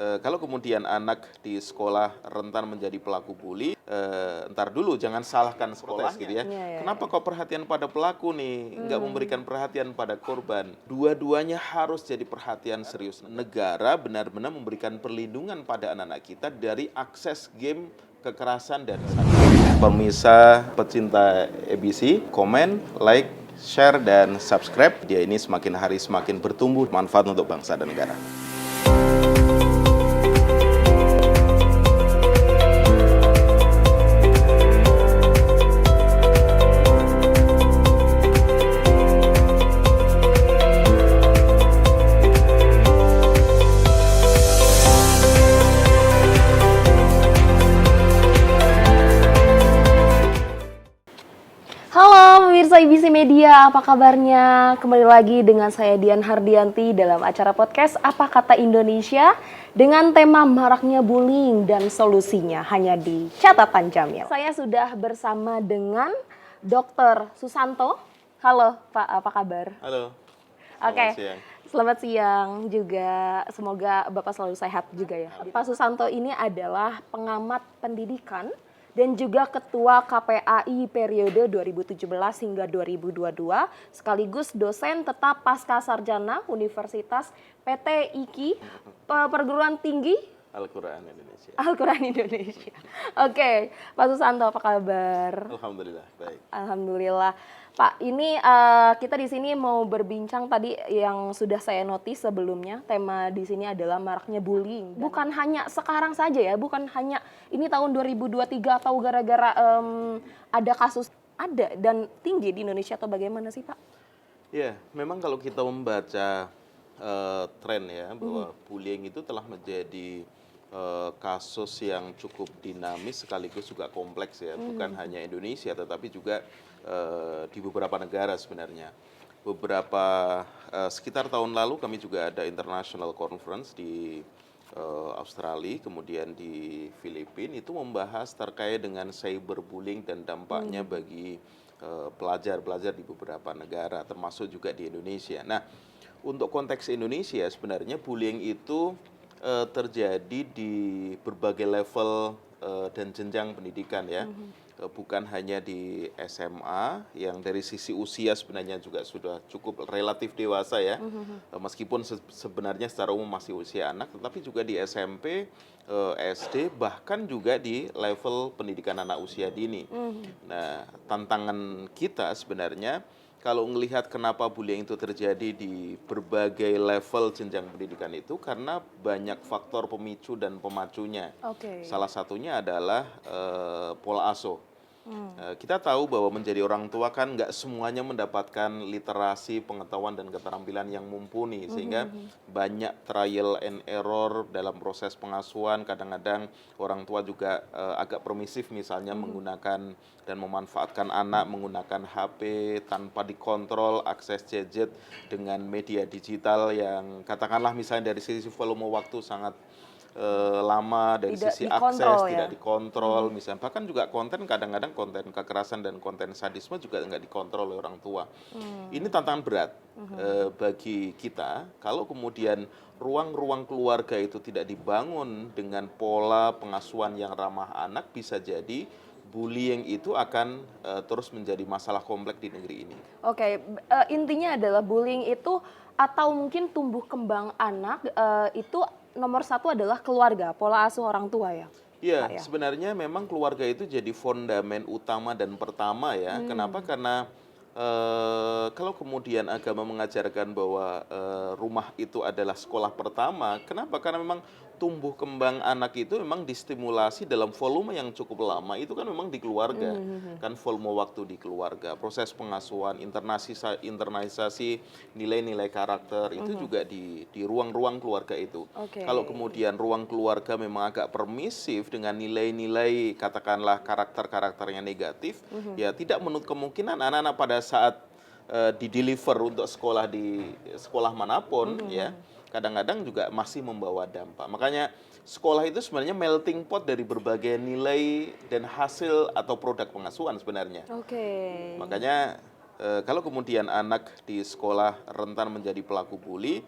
Kalau kemudian anak di sekolah rentan menjadi pelaku bully, entar dulu jangan salahkan sekolah gitu ya. Kenapa kok perhatian pada pelaku nih, nggak memberikan perhatian pada korban? Dua-duanya harus jadi perhatian serius. Negara benar-benar memberikan perlindungan pada anak-anak kita dari akses game kekerasan dan sadis. Pemirsa pecinta ABC, komen, like, share, dan subscribe. Dia ini semakin hari semakin bertumbuh, manfaat untuk bangsa dan negara. Halo pemirsa IBC Media, apa kabarnya? Kembali lagi dengan saya Dian Hardianti dalam acara podcast Apa Kata Indonesia dengan tema maraknya bullying dan solusinya hanya di Catatan Jamil. Saya sudah bersama dengan Dr. Susanto. Halo Pak, apa kabar? Halo. Oke. Selamat siang juga, semoga Bapak selalu sehat juga ya. Pak Susanto ini adalah pengamat pendidikan dan juga Ketua KPAI periode 2017 hingga 2022, sekaligus dosen tetap pasca sarjana Universitas PT IKI, Perguruan Tinggi Al-Quran Indonesia. Al-Quran Indonesia. Oke, Pak Susanto apa kabar? Alhamdulillah, baik. Alhamdulillah. Pak, ini kita di sini mau berbincang tadi yang sudah saya notice sebelumnya. Tema di sini adalah maraknya bullying. Bukan hanya sekarang saja ya, bukan hanya ini tahun 2023 atau gara-gara ada kasus ada dan tinggi di Indonesia atau bagaimana sih Pak? Ya, memang kalau kita membaca tren ya bahwa bullying itu telah menjadi kasus yang cukup dinamis sekaligus juga kompleks ya, bukan hanya Indonesia tetapi juga di beberapa negara sebenarnya. Sekitar tahun lalu kami juga ada international conference di Australia, kemudian di Filipina itu membahas terkait dengan cyberbullying dan dampaknya bagi pelajar-pelajar di beberapa negara, termasuk juga di Indonesia. Nah, untuk konteks Indonesia sebenarnya bullying itu terjadi di berbagai level dan jenjang pendidikan ya. Bukan hanya di SMA yang dari sisi usia sebenarnya juga sudah cukup relatif dewasa ya. Meskipun sebenarnya secara umum masih usia anak, tetapi juga di SMP, SD, bahkan juga di level pendidikan anak usia dini. Nah, tantangan kita sebenarnya kalau melihat kenapa bullying itu terjadi di berbagai level jenjang pendidikan itu karena banyak faktor pemicu dan pemacunya. Salah satunya adalah pola asuh. Kita tahu bahwa menjadi orang tua kan nggak semuanya mendapatkan literasi, pengetahuan, dan keterampilan yang mumpuni. Sehingga banyak trial and error dalam proses pengasuhan. Kadang-kadang orang tua juga agak permisif misalnya menggunakan dan memanfaatkan anak menggunakan HP tanpa dikontrol, akses gadget dengan media digital yang katakanlah misalnya dari sisi volume waktu sangat lama, dari Tidak sisi dikontrol, akses ya? tidak dikontrol misalnya, bahkan juga konten kadang-kadang konten kekerasan dan konten sadisme juga nggak dikontrol oleh orang tua. Ini tantangan berat bagi kita kalau kemudian ruang-ruang keluarga itu tidak dibangun dengan pola pengasuhan yang ramah anak, bisa jadi bullying itu akan terus menjadi masalah kompleks di negeri ini. Oke, intinya adalah bullying itu atau mungkin tumbuh kembang anak itu nomor satu adalah keluarga, pola asuh orang tua ya? Iya, Pak, ya? sebenarnya memang keluarga itu jadi fondamen utama dan pertama ya. Kenapa? Karena kalau kemudian agama mengajarkan bahwa rumah itu adalah sekolah pertama, kenapa? Karena memang tumbuh kembang anak itu memang distimulasi dalam volume yang cukup lama, itu kan memang di keluarga. Kan volume waktu di keluarga, proses pengasuhan, internalisasi nilai-nilai karakter, itu juga di ruang-ruang keluarga itu. Kalau kemudian ruang keluarga memang agak permisif dengan nilai-nilai katakanlah karakter-karakter yang negatif, ya tidak menutup kemungkinan anak-anak pada saat di-deliver untuk sekolah di sekolah manapun ya, kadang-kadang juga masih membawa dampak. Makanya sekolah itu sebenarnya melting pot dari berbagai nilai dan hasil atau produk pengasuhan sebenarnya. Makanya kalau kemudian anak di sekolah rentan menjadi pelaku bully,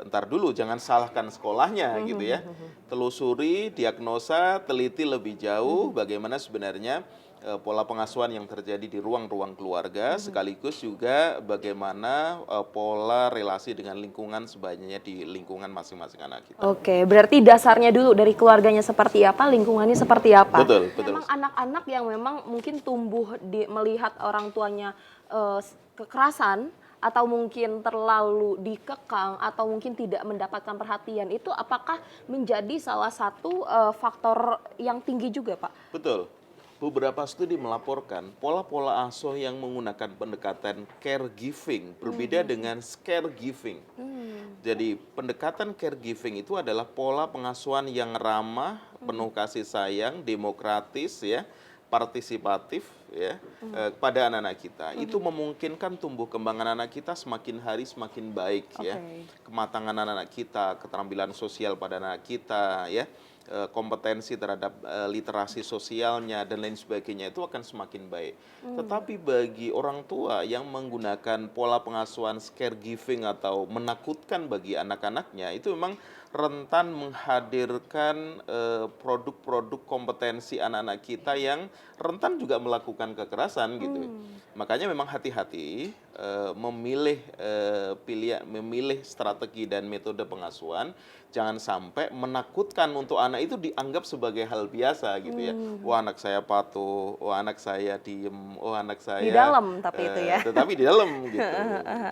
ntar dulu jangan salahkan sekolahnya gitu ya. Telusuri, diagnosa, teliti lebih jauh bagaimana sebenarnya pola pengasuhan yang terjadi di ruang-ruang keluarga, sekaligus juga bagaimana pola relasi dengan lingkungan sebenarnya di lingkungan masing-masing anak kita. Oke, berarti dasarnya dulu dari keluarganya seperti apa, lingkungannya seperti apa. Betul, betul. Memang anak-anak yang memang mungkin tumbuh melihat orang tuanya kekerasan, atau mungkin terlalu dikekang, atau mungkin tidak mendapatkan perhatian, itu apakah menjadi salah satu faktor yang tinggi juga, Pak? Betul. Beberapa studi melaporkan pola-pola asuh yang menggunakan pendekatan caregiving berbeda dengan caregiving. Jadi pendekatan caregiving itu adalah pola pengasuhan yang ramah, penuh kasih sayang, demokratis ya, partisipatif ya, kepada anak-anak kita. Itu memungkinkan tumbuh kembang anak-anak kita semakin hari semakin baik ya. Kematangan anak-anak kita, keterampilan sosial pada anak kita ya, kompetensi terhadap literasi sosialnya dan lain sebagainya itu akan semakin baik. Tetapi bagi orang tua yang menggunakan pola pengasuhan caregiving atau menakutkan bagi anak-anaknya, itu memang rentan menghadirkan produk-produk kompetensi anak-anak kita yang rentan juga melakukan kekerasan gitu. Makanya memang hati-hati memilih strategi dan metode pengasuhan. Jangan sampai menakutkan untuk anak itu dianggap sebagai hal biasa gitu ya. Wah, anak saya patuh, wah anak saya diem, wah anak saya di dalam tapi itu ya. Tetapi di dalam gitu.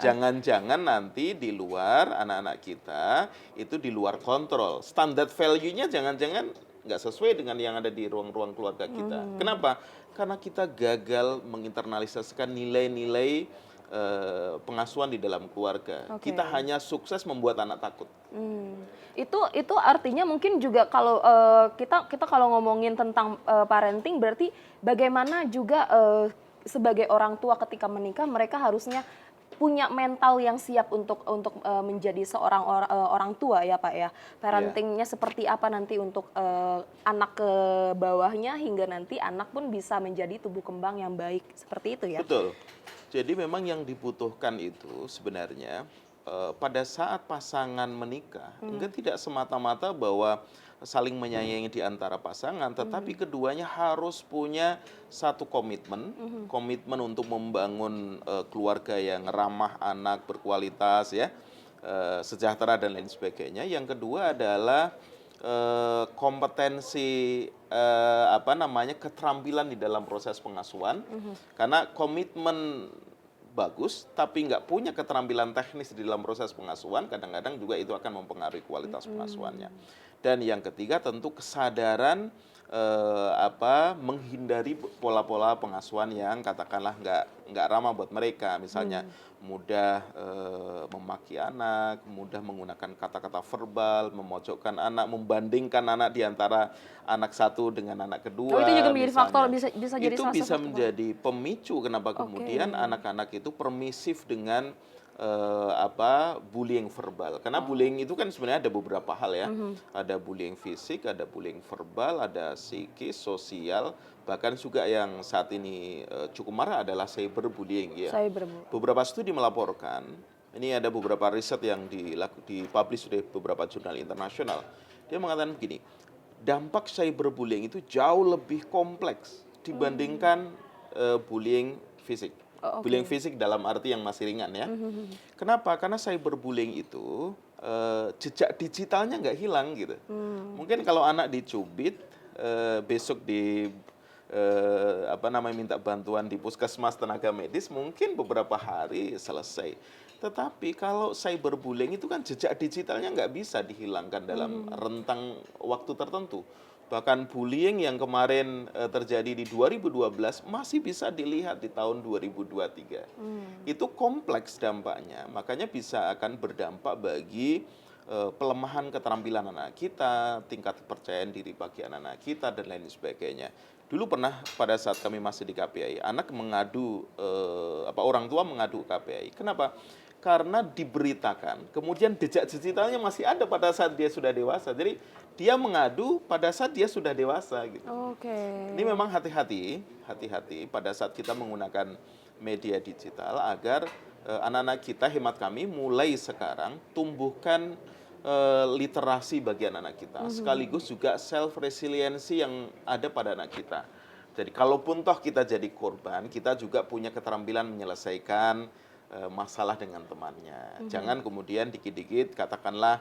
Jangan-jangan nanti di luar anak-anak kita itu di luar kontrol. Standar value-nya jangan-jangan nggak sesuai dengan yang ada di ruang-ruang keluarga kita. Kenapa? Karena kita gagal menginternalisasikan nilai-nilai pengasuhan di dalam keluarga. Kita hanya sukses membuat anak takut. Itu artinya mungkin juga kalau kita kalau ngomongin tentang parenting, berarti bagaimana juga sebagai orang tua ketika menikah mereka harusnya punya mental yang siap untuk menjadi seorang orang tua ya Pak ya. Parentingnya seperti apa nanti untuk anak ke bawahnya hingga nanti anak pun bisa menjadi tubuh kembang yang baik seperti itu ya. Betul. Jadi memang yang dibutuhkan itu sebenarnya pada saat pasangan menikah, enggak tidak semata-mata bahwa saling menyayangi di antara pasangan, tetapi keduanya harus punya satu komitmen untuk membangun keluarga yang ramah anak, berkualitas ya, sejahtera dan lain sebagainya. Yang kedua adalah kompetensi keterampilan di dalam proses pengasuhan, karena komitmen bagus, tapi nggak punya keterampilan teknis di dalam proses pengasuhan, kadang-kadang juga itu akan mempengaruhi kualitas pengasuhannya. Dan yang ketiga tentu kesadaran menghindari pola-pola pengasuhan yang katakanlah nggak ramah buat mereka, misalnya mudah memaki anak, mudah menggunakan kata-kata verbal, memojokkan anak, membandingkan anak di antara anak satu dengan anak kedua. Itu juga menjadi faktor bisa jadi itu salah bisa satu menjadi pemicu kenapa kemudian anak-anak itu permisif dengan bullying verbal. Karena bullying itu kan sebenarnya ada beberapa hal ya. Ada bullying fisik, ada bullying verbal, ada psikis, sosial, bahkan juga yang saat ini cukup marak adalah cyberbullying ya. Beberapa studi melaporkan, ini ada beberapa riset yang dipublish oleh beberapa jurnal internasional. Dia mengatakan begini, dampak cyberbullying itu jauh lebih kompleks dibandingkan bullying fisik. Bullying fisik dalam arti yang masih ringan ya. Kenapa? Karena cyberbullying itu jejak digitalnya nggak hilang gitu. Mungkin kalau anak dicubit, besok minta bantuan di puskesmas tenaga medis, mungkin beberapa hari selesai. Tetapi kalau cyberbullying itu kan jejak digitalnya nggak bisa dihilangkan dalam rentang waktu tertentu. Bahkan bullying yang kemarin terjadi di 2012 masih bisa dilihat di tahun 2023. Itu kompleks dampaknya, makanya bisa akan berdampak bagi pelemahan keterampilan anak kita, tingkat kepercayaan diri bagi anak-anak kita, dan lain sebagainya. Dulu pernah pada saat kami masih di KPAI, anak mengadu, orang tua mengadu KPAI. Kenapa? Karena diberitakan, kemudian jejak digitalnya masih ada pada saat dia sudah dewasa. Jadi dia mengadu pada saat dia sudah dewasa gitu. Ini memang hati-hati pada saat kita menggunakan media digital agar anak-anak kita, hemat kami, mulai sekarang tumbuhkan literasi bagi anak-anak kita, sekaligus juga self-resiliency yang ada pada anak kita. Jadi kalaupun toh kita jadi korban, kita juga punya keterampilan menyelesaikan masalah dengan temannya. Jangan kemudian dikit-dikit katakanlah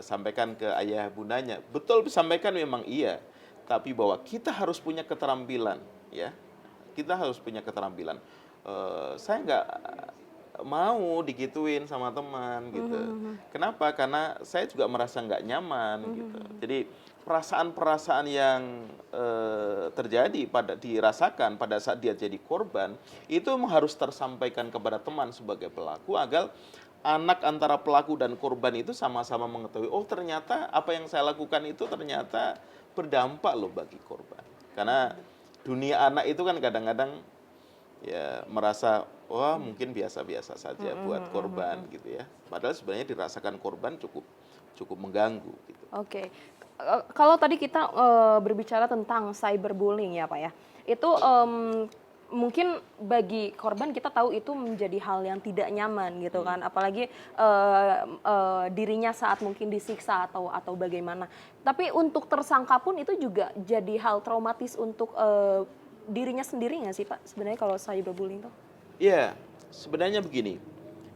sampaikan ke ayah bundanya. Betul, sampaikan memang iya, tapi bahwa kita harus punya keterampilan, ya. Kita harus punya keterampilan. Saya nggak mau digituin sama teman gitu. Kenapa? Karena saya juga merasa nggak nyaman gitu. Jadi perasaan-perasaan yang terjadi dirasakan pada saat dia jadi korban itu harus tersampaikan kepada teman sebagai pelaku agar anak antara pelaku dan korban itu sama-sama mengetahui, oh ternyata apa yang saya lakukan itu ternyata berdampak loh bagi korban. Karena dunia anak itu kan kadang-kadang ya merasa wah mungkin biasa-biasa saja buat korban gitu ya. Padahal sebenarnya dirasakan korban cukup mengganggu gitu. Oke. Kalau tadi kita berbicara tentang cyberbullying ya Pak ya. Itu mungkin bagi korban kita tahu itu menjadi hal yang tidak nyaman gitu kan. Apalagi dirinya saat mungkin disiksa atau bagaimana. Tapi untuk tersangka pun itu juga jadi hal traumatis untuk dirinya sendiri nggak sih Pak sebenarnya kalau cyberbullying tuh? Iya, sebenarnya begini,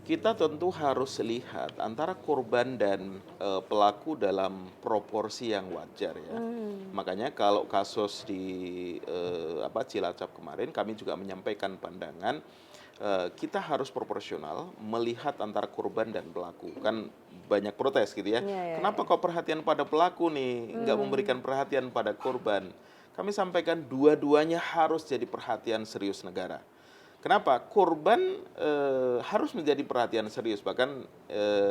kita tentu harus lihat antara korban dan pelaku dalam proporsi yang wajar ya. Makanya kalau kasus di Cilacap kemarin, kami juga menyampaikan pandangan kita harus proporsional melihat antara korban dan pelaku. Kan banyak protes gitu ya. Kenapa kok perhatian pada pelaku nih, nggak memberikan perhatian pada korban? Kami sampaikan dua-duanya harus jadi perhatian serius negara. Kenapa? Korban harus menjadi perhatian serius, bahkan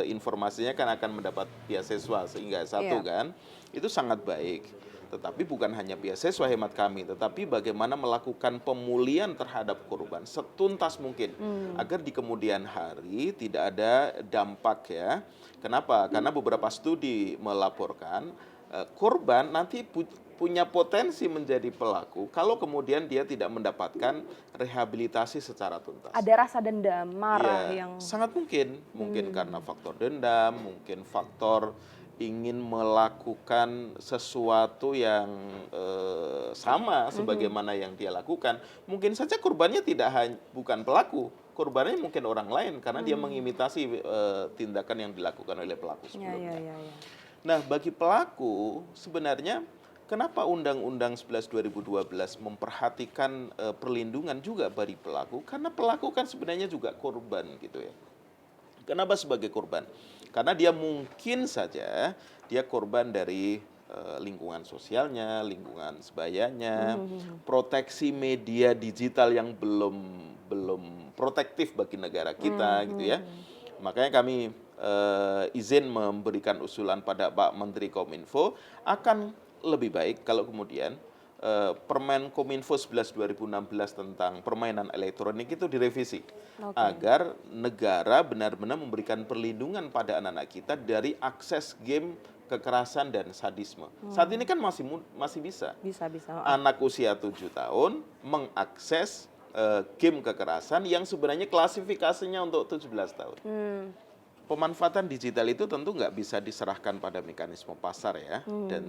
informasinya kan akan mendapat beasiswa sehingga kan, itu sangat baik. Tetapi bukan hanya beasiswa hemat kami, tetapi bagaimana melakukan pemulihan terhadap korban setuntas mungkin agar di kemudian hari tidak ada dampak ya. Kenapa? Karena beberapa studi melaporkan korban nanti punya potensi menjadi pelaku kalau kemudian dia tidak mendapatkan rehabilitasi secara tuntas. Ada rasa dendam, marah yang sangat mungkin karena faktor dendam, mungkin faktor ingin melakukan sesuatu yang sama sebagaimana yang dia lakukan. Mungkin saja korbannya bukan pelaku, korbannya mungkin orang lain karena dia mengimitasi tindakan yang dilakukan oleh pelaku sebelumnya. Nah, bagi pelaku sebenarnya kenapa Undang-Undang 11 2012 memperhatikan perlindungan juga bagi pelaku? Karena pelaku kan sebenarnya juga korban gitu ya. Kenapa sebagai korban? Karena dia mungkin saja dia korban dari lingkungan sosialnya, lingkungan sebayanya, proteksi media digital yang belum protektif bagi negara kita gitu ya. Makanya kami izin memberikan usulan pada Pak Menteri Kominfo akan lebih baik kalau kemudian Permen Kominfo 11 2016 tentang permainan elektronik itu direvisi agar negara benar-benar memberikan perlindungan pada anak-anak kita dari akses game kekerasan dan sadisme. Saat ini kan masih bisa. Anak usia 7 tahun mengakses game kekerasan yang sebenarnya klasifikasinya untuk 17 tahun. Pemanfaatan digital itu tentu nggak bisa diserahkan pada mekanisme pasar ya, dan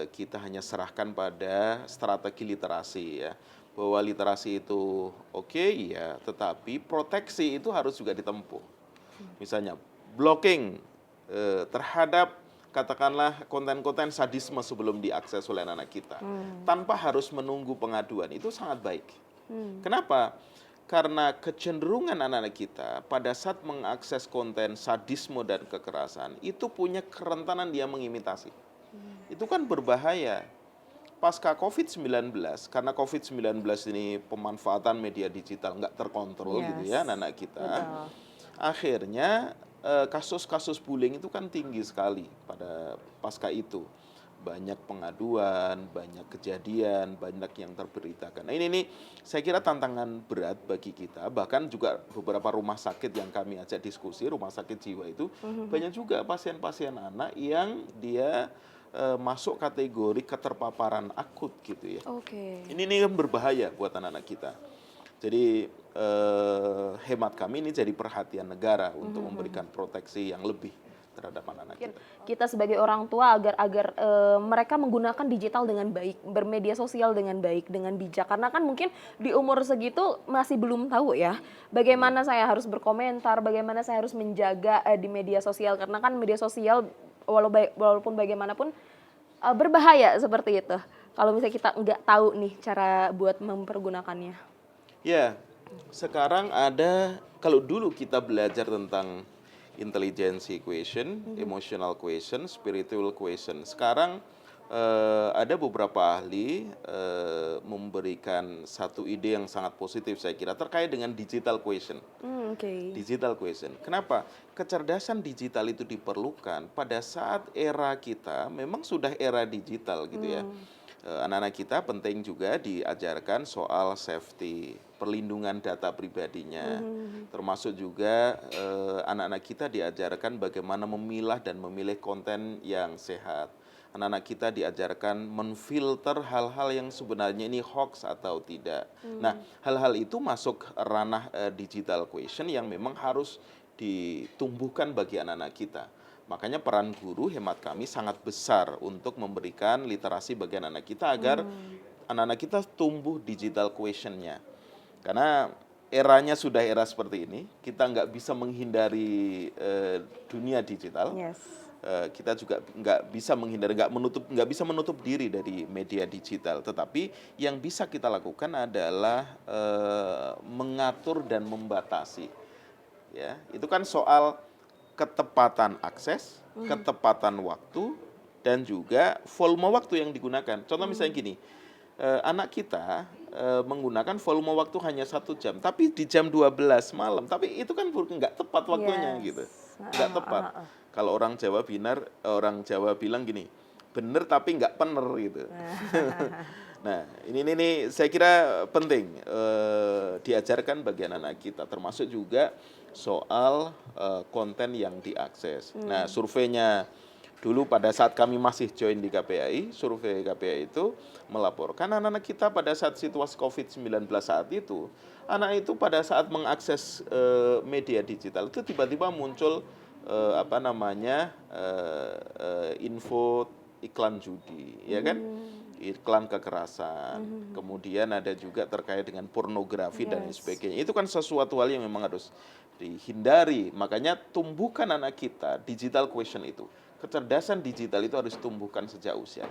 kita hanya serahkan pada strategi literasi ya, bahwa literasi itu oke, ya, tetapi proteksi itu harus juga ditempuh. Misalnya blocking terhadap katakanlah konten-konten sadisme sebelum diakses oleh anak kita, tanpa harus menunggu pengaduan, itu sangat baik. Kenapa? Karena kecenderungan anak-anak kita pada saat mengakses konten sadisme dan kekerasan itu punya kerentanan dia mengimitasi. Itu kan berbahaya. Pasca COVID-19, karena COVID-19 ini pemanfaatan media digital nggak terkontrol gitu ya anak-anak kita. Akhirnya kasus-kasus bullying itu kan tinggi sekali pada pasca itu. Banyak pengaduan, banyak kejadian, banyak yang terberitakan. Nah ini saya kira tantangan berat bagi kita, bahkan juga beberapa rumah sakit yang kami ajak diskusi, rumah sakit jiwa itu, banyak juga pasien-pasien anak yang dia masuk kategori keterpaparan akut gitu ya. Ini kan berbahaya buat anak-anak kita. Jadi hemat kami ini jadi perhatian negara untuk memberikan proteksi yang lebih terhadap anak-anak kita. Kita sebagai orang tua agar mereka menggunakan digital dengan baik, bermedia sosial dengan baik, dengan bijak. Karena kan mungkin di umur segitu masih belum tahu ya, bagaimana saya harus berkomentar, bagaimana saya harus menjaga di media sosial. Karena kan media sosial walaupun bagaimanapun berbahaya seperti itu. Kalau misalnya kita nggak tahu nih cara buat mempergunakannya. Ya, sekarang ada, kalau dulu kita belajar tentang intelligence equation, emotional quotient, spiritual quotient. Sekarang ada beberapa ahli memberikan satu ide yang sangat positif saya kira terkait dengan digital quotient. Digital quotient. Kenapa? Kecerdasan digital itu diperlukan pada saat era kita memang sudah era digital gitu ya. Anak-anak kita penting juga diajarkan soal safety, perlindungan data pribadinya, termasuk juga anak-anak kita diajarkan bagaimana memilah dan memilih konten yang sehat. Anak-anak kita diajarkan menfilter hal-hal yang sebenarnya ini hoax atau tidak. Nah, hal-hal itu masuk ranah digital quotient yang memang harus ditumbuhkan bagi anak-anak kita. Makanya peran guru hemat kami sangat besar untuk memberikan literasi bagi anak-anak kita agar anak-anak kita tumbuh digital quotient-nya. Karena eranya sudah era seperti ini, kita nggak bisa menghindari dunia digital. Kita juga nggak bisa menghindari, nggak bisa menutup diri dari media digital. Tetapi yang bisa kita lakukan adalah mengatur dan membatasi. Ya, itu kan soal ketepatan akses, ketepatan waktu, dan juga volume waktu yang digunakan. Contoh misalnya gini, anak kita menggunakan volume waktu hanya 1 jam, tapi di jam 12 malam, tapi itu kan nggak tepat waktunya gitu, nggak tepat. Kalau orang Jawa bilang gini, bener tapi nggak pener gitu. Nah, ini saya kira penting diajarkan bagi anak-anak kita, termasuk juga soal konten yang diakses. Nah, surveinya dulu pada saat kami masih join di KPAI, survei KPAI itu melaporkan anak-anak kita pada saat situasi COVID-19 saat itu, anak itu pada saat mengakses media digital itu tiba-tiba muncul info iklan judi, ya kan? Iklan kekerasan, kemudian ada juga terkait dengan pornografi dan sebagainya. Itu kan sesuatu hal yang memang harus dihindari. Makanya tumbuhkan anak kita digital quotient itu. Kecerdasan digital itu harus tumbuhkan sejak usia.